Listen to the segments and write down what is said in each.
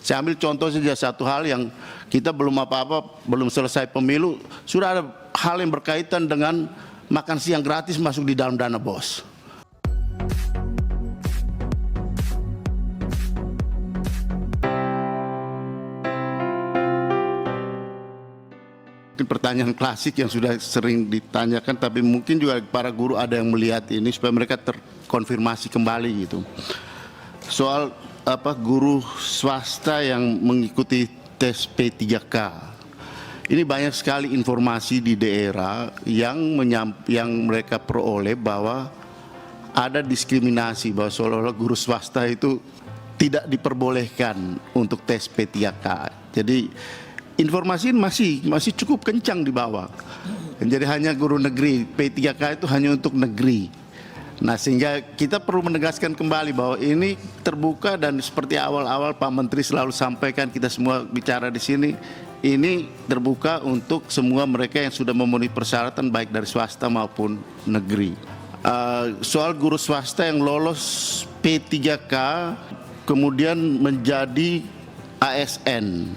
Saya ambil contoh saja satu hal yang kita belum apa-apa, belum selesai pemilu, sudah ada hal yang berkaitan dengan makan siang gratis masuk di dalam dana BOS. Pertanyaan klasik yang sudah sering ditanyakan, tapi mungkin juga para guru ada yang melihat ini supaya mereka terkonfirmasi kembali gitu. Soal guru swasta yang mengikuti tes P3K. Ini banyak sekali informasi di daerah yang mereka peroleh bahwa ada diskriminasi, bahwa seolah-olah guru swasta itu tidak diperbolehkan untuk tes P3K. Jadi informasi masih cukup kencang di bawah. Jadi hanya guru negeri, P3K itu hanya untuk negeri. Nah, sehingga kita perlu menegaskan kembali bahwa ini terbuka, dan seperti awal-awal Pak Menteri selalu sampaikan, kita semua bicara di sini, ini terbuka untuk semua mereka yang sudah memenuhi persyaratan baik dari swasta maupun negeri. Soal guru swasta yang lolos P3K kemudian menjadi ASN.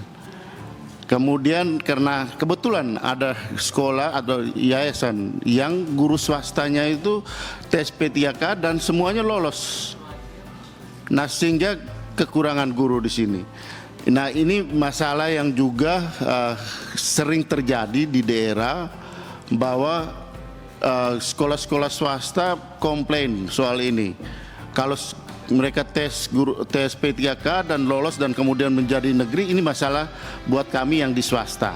Kemudian karena kebetulan ada sekolah atau yayasan yang guru swastanya itu tes P3K dan semuanya lolos. Nah, sehingga kekurangan guru di sini. Nah, ini masalah yang juga sering terjadi di daerah, bahwa sekolah-sekolah swasta komplain soal ini. Kalau mereka tes P3K dan lolos dan kemudian menjadi negeri, ini masalah buat kami yang di swasta.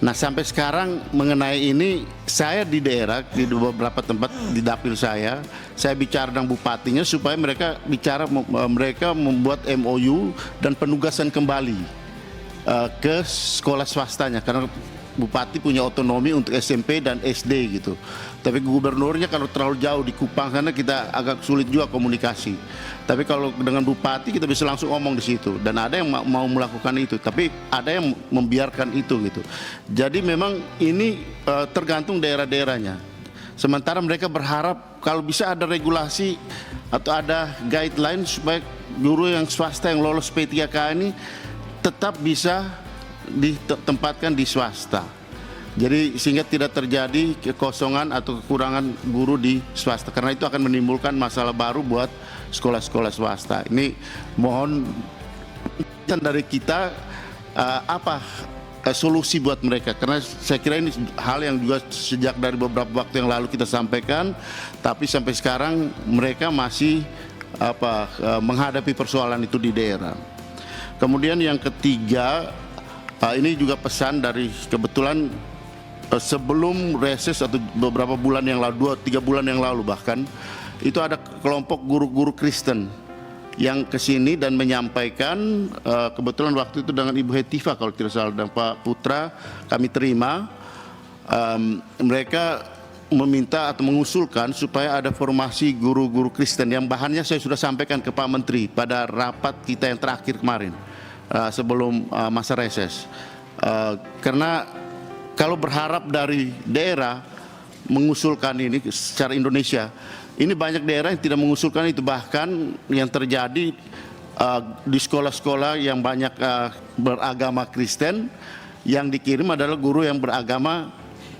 Nah, sampai sekarang mengenai ini, saya di daerah, di beberapa tempat di dapil saya bicara dengan bupatinya supaya mereka mereka membuat MOU dan penugasan kembali ke sekolah swastanya, karena bupati punya otonomi untuk SMP dan SD gitu. Tapi gubernurnya kalau terlalu jauh di Kupang sana, kita agak sulit juga komunikasi. Tapi kalau dengan bupati kita bisa langsung ngomong di situ, dan ada yang mau melakukan itu, tapi ada yang membiarkan itu gitu. Jadi memang ini tergantung daerah-daerahnya. Sementara mereka berharap kalau bisa ada regulasi atau ada guideline supaya guru yang swasta yang lolos P3K ini tetap bisa ditempatkan di swasta. Jadi sehingga tidak terjadi kekosongan atau kekurangan guru di swasta, karena itu akan menimbulkan masalah baru buat sekolah-sekolah swasta. Ini mohon dari kita solusi buat mereka, karena saya kira ini hal yang juga sejak dari beberapa waktu yang lalu kita sampaikan, tapi sampai sekarang mereka masih menghadapi persoalan itu di daerah. Kemudian yang ketiga, ini juga pesan dari, kebetulan sebelum reses atau beberapa bulan yang lalu, 2-3 bulan yang lalu bahkan, itu ada kelompok guru-guru Kristen yang kesini dan menyampaikan, kebetulan waktu itu dengan Ibu Hetifah kalau tidak salah dan Pak Putra kami terima, mereka meminta atau mengusulkan supaya ada formasi guru-guru Kristen, yang bahannya saya sudah sampaikan ke Pak Menteri pada rapat kita yang terakhir kemarin sebelum masa reses. Karena kalau berharap dari daerah mengusulkan ini secara Indonesia, ini banyak daerah yang tidak mengusulkan itu. Bahkan yang terjadi di sekolah-sekolah yang banyak beragama Kristen, yang dikirim adalah guru yang beragama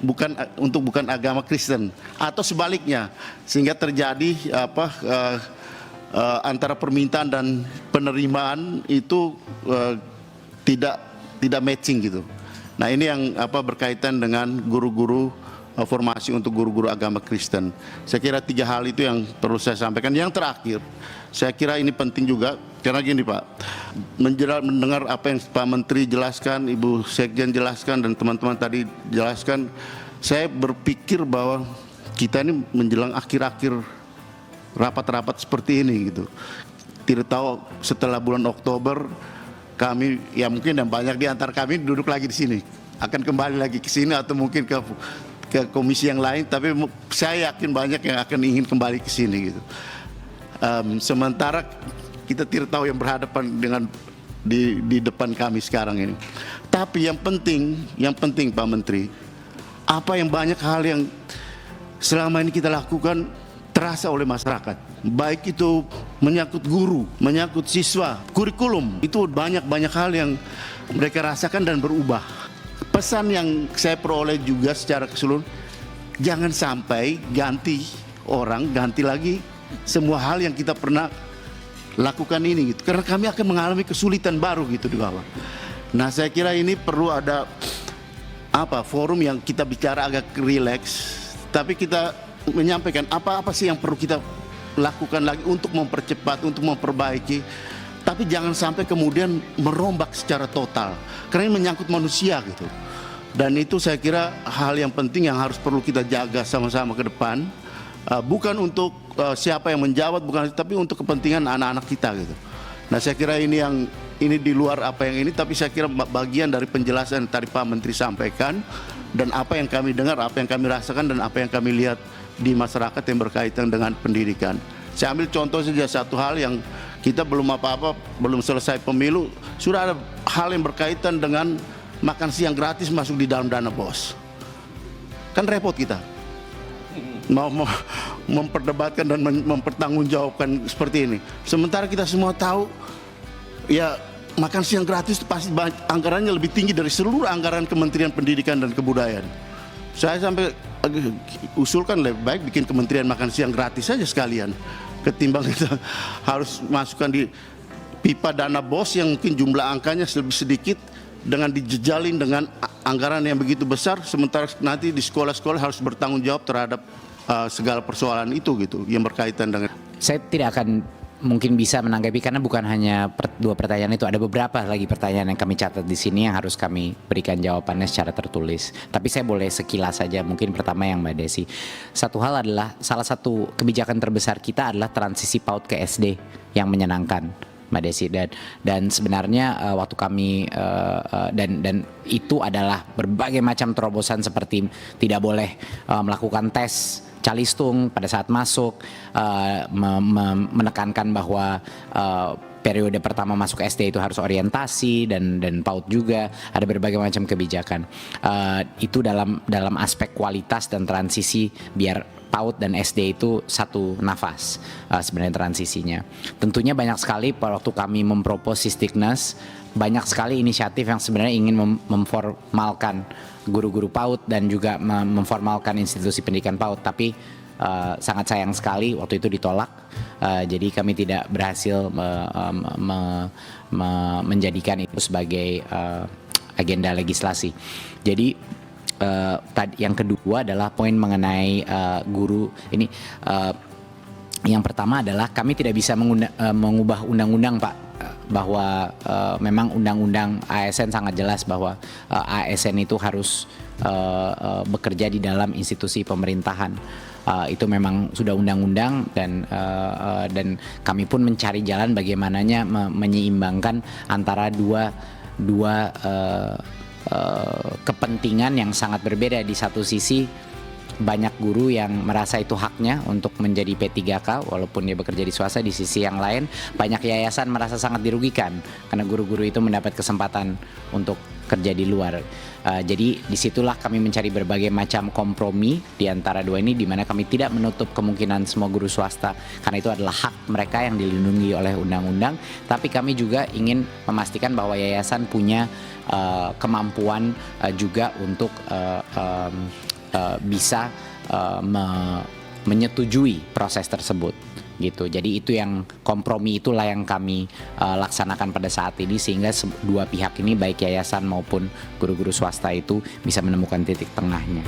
bukan agama Kristen, atau sebaliknya, sehingga terjadi antara permintaan dan penerimaan itu tidak matching gitu. Nah, ini yang berkaitan dengan guru-guru, formasi untuk guru-guru agama Kristen. Saya kira 3 hal itu yang perlu saya sampaikan. Yang terakhir, saya kira ini penting juga, karena gini Pak, mendengar apa yang Pak Menteri jelaskan, Ibu Sekjen jelaskan, dan teman-teman tadi jelaskan, saya berpikir bahwa kita ini menjelang akhir-akhir rapat-rapat seperti ini gitu. Tidak tahu setelah bulan Oktober kami, ya mungkin yang banyak di antara kami duduk lagi di sini, akan kembali lagi ke sini atau mungkin ke komisi yang lain, tapi saya yakin banyak yang akan ingin kembali ke sini gitu. Sementara kita tidak tahu yang berhadapan dengan di depan kami sekarang ini. Tapi yang penting Pak Menteri, apa yang banyak hal yang selama ini kita lakukan terasa oleh masyarakat. baik itu menyangkut guru, menyangkut siswa, kurikulum, itu banyak hal yang mereka rasakan dan berubah. Pesan yang saya peroleh juga secara keseluruhan, jangan sampai ganti orang, ganti lagi semua hal yang kita pernah lakukan ini gitu. Karena kami akan mengalami kesulitan baru gitu di bawah. Nah, saya kira ini perlu ada forum yang kita bicara agak rileks, tapi kita menyampaikan apa sih yang perlu kita lakukan lagi untuk mempercepat, untuk memperbaiki. Tapi jangan sampai kemudian merombak secara total, karena ini menyangkut manusia gitu. Dan itu saya kira hal yang penting yang harus perlu kita jaga sama-sama ke depan. Bukan untuk siapa yang menjawab, bukan, tapi untuk kepentingan anak-anak kita gitu. Nah, saya kira ini di luar apa yang ini, tapi saya kira bagian dari penjelasan yang tadi Pak Menteri sampaikan, dan apa yang kami dengar, apa yang kami rasakan, dan apa yang kami lihat di masyarakat yang berkaitan dengan pendidikan. Saya ambil contoh saja satu hal yang kita belum belum selesai pemilu, sudah ada hal yang berkaitan dengan makan siang gratis masuk di dalam dana BOS. Kan repot kita mau memperdebatkan dan mempertanggungjawabkan seperti ini. Sementara kita semua tahu ya makan siang gratis itu pasti anggarannya lebih tinggi dari seluruh anggaran Kementerian Pendidikan dan Kebudayaan. Saya sampai usulkan lebih baik bikin Kementerian makan siang gratis saja sekalian, ketimbang kita harus masukkan di pipa dana BOS yang mungkin jumlah angkanya lebih sedikit dengan dijejalin dengan anggaran yang begitu besar, sementara nanti di sekolah-sekolah harus bertanggung jawab terhadap segala persoalan itu gitu yang berkaitan dengan. Saya tidak akan mungkin bisa menanggapi karena bukan hanya dua pertanyaan itu, ada beberapa lagi pertanyaan yang kami catat di sini yang harus kami berikan jawabannya secara tertulis. Tapi saya boleh sekilas saja, mungkin pertama yang Mbak Desi. Satu hal adalah salah satu kebijakan terbesar kita adalah transisi PAUD ke SD yang menyenangkan, Mbak Desi, dan sebenarnya waktu kami dan itu adalah berbagai macam terobosan seperti tidak boleh melakukan tes calistung pada saat masuk, menekankan bahwa periode pertama masuk SD itu harus orientasi dan PAUD juga, ada berbagai macam kebijakan. Itu dalam aspek kualitas dan transisi biar PAUD dan SD itu satu nafas sebenarnya transisinya. Tentunya banyak sekali waktu kami mempropos Sisdiknas, banyak sekali inisiatif yang sebenarnya ingin memformalkan guru-guru PAUD dan juga memformalkan institusi pendidikan PAUD, tapi sangat sayang sekali waktu itu ditolak. Jadi kami tidak berhasil menjadikan itu sebagai agenda legislasi. Jadi yang kedua adalah poin mengenai guru ini. Yang pertama adalah kami tidak bisa mengubah undang-undang, Pak, bahwa memang undang-undang ASN sangat jelas bahwa ASN itu harus bekerja di dalam institusi pemerintahan. Itu memang sudah undang-undang dan kami pun mencari jalan bagaimananya menyeimbangkan antara dua kepentingan yang sangat berbeda. Di satu sisi banyak guru yang merasa itu haknya untuk menjadi P3K walaupun dia bekerja di swasta. Di sisi yang lain banyak yayasan merasa sangat dirugikan karena guru-guru itu mendapat kesempatan untuk kerja di luar. Jadi disitulah kami mencari berbagai macam kompromi di antara dua ini, di mana kami tidak menutup kemungkinan semua guru swasta karena itu adalah hak mereka yang dilindungi oleh undang-undang, tapi kami juga ingin memastikan bahwa yayasan punya kemampuan juga untuk bisa menyetujui proses tersebut gitu. Jadi itu yang kompromi, itulah yang kami laksanakan pada saat ini sehingga dua pihak ini baik yayasan maupun guru-guru swasta itu bisa menemukan titik tengahnya.